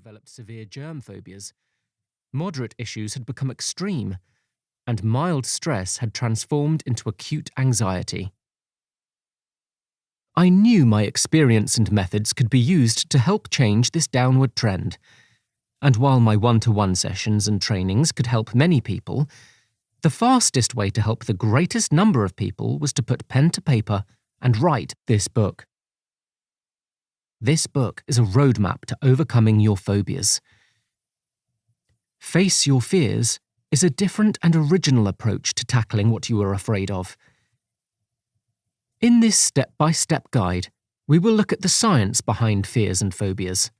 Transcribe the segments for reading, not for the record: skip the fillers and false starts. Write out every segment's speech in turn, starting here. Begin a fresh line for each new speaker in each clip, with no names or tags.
developed severe germ phobias. Moderate issues had become extreme, and mild stress had transformed into acute anxiety. I knew my experience and methods could be used to help change this downward trend, and while my one-to-one sessions and trainings could help many people, the fastest way to help the greatest number of people was to put pen to paper and write this book. This book is a roadmap to overcoming your phobias. Face Your Fears is a different and original approach to tackling what you are afraid of. In this step-by-step guide, we will look at the science behind fears and phobias,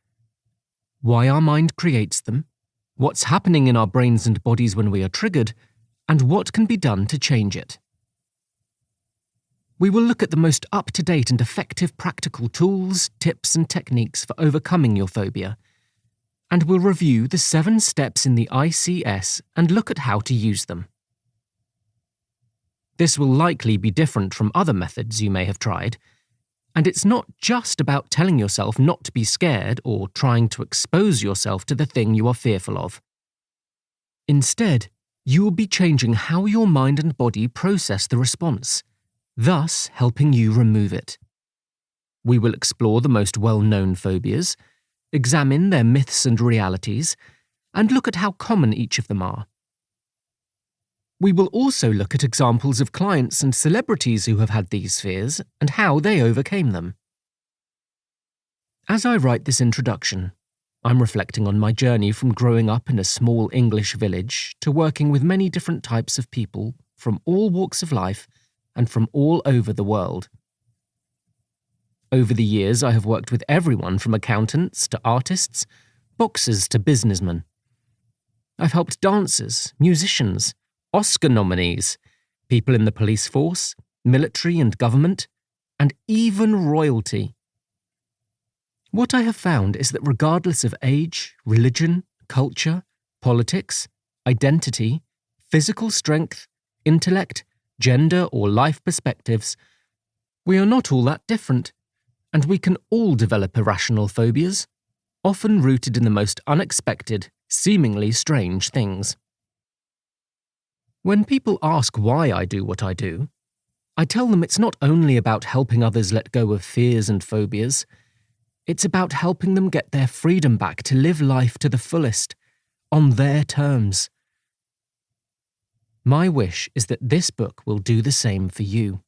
why our mind creates them, what's happening in our brains and bodies when we are triggered, and what can be done to change it. We will look at the most up-to-date and effective practical tools, tips and techniques for overcoming your phobia, and we'll review the 7 steps in the ICS and look at how to use them. This will likely be different from other methods you may have tried, and it's not just about telling yourself not to be scared or trying to expose yourself to the thing you are fearful of. Instead, you will be changing how your mind and body process the response, thus helping you remove it. We will explore the most well-known phobias, examine their myths and realities, and look at how common each of them are. We will also look at examples of clients and celebrities who have had these fears and how they overcame them. As I write this introduction, I'm reflecting on my journey from growing up in a small English village to working with many different types of people from all walks of life and from all over the world. Over the years, I have worked with everyone from accountants to artists, boxers to businessmen. I've helped dancers, musicians, Oscar nominees, people in the police force, military and government, and even royalty. What I have found is that regardless of age, religion, culture, politics, identity, physical strength, intellect, gender, or life perspectives, we are not all that different, and we can all develop irrational phobias, often rooted in the most unexpected, seemingly strange things. When people ask why I do what I do, I tell them it's not only about helping others let go of fears and phobias, it's about helping them get their freedom back to live life to the fullest, on their terms. My wish is that this book will do the same for you.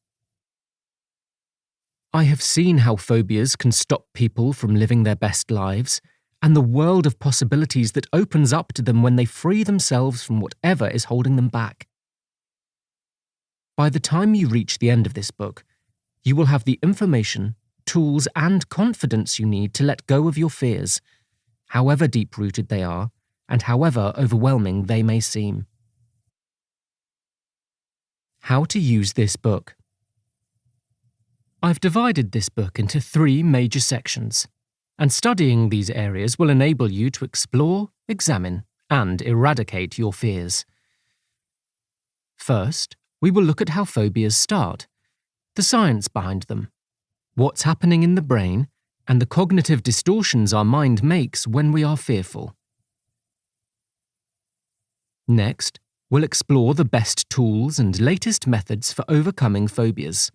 I have seen how phobias can stop people from living their best lives, and the world of possibilities that opens up to them when they free themselves from whatever is holding them back. By the time you reach the end of this book, you will have the information, tools, and confidence you need to let go of your fears, however deep-rooted they are, and however overwhelming they may seem. How to use this book. I've divided this book into 3 major sections, and studying these areas will enable you to explore, examine, and eradicate your fears. First, we will look at how phobias start, the science behind them, what's happening in the brain, and the cognitive distortions our mind makes when we are fearful. Next, we'll explore the best tools and latest methods for overcoming phobias.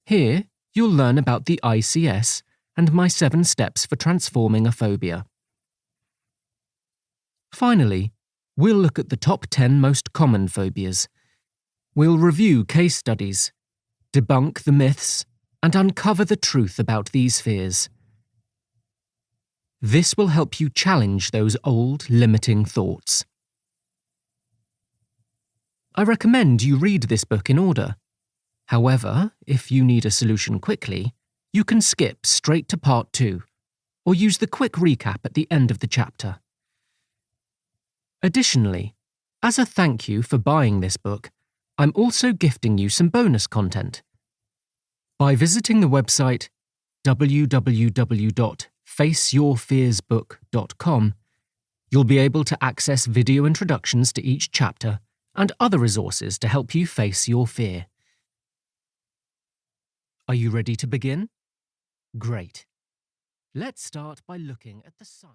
Here, you'll learn about the ICS and my 7 steps for transforming a phobia. Finally, we'll look at the top 10 most common phobias. We'll review case studies, debunk the myths, and uncover the truth about these fears. This will help you challenge those old, limiting thoughts. I recommend you read this book in order. However, if you need a solution quickly, you can skip straight to part 2, or use the quick recap at the end of the chapter. Additionally, as a thank you for buying this book, I'm also gifting you some bonus content. By visiting the website www.faceyourfearsbook.com, you'll be able to access video introductions to each chapter and other resources to help you face your fear. Are you ready to begin? Great. Let's start by looking at the science.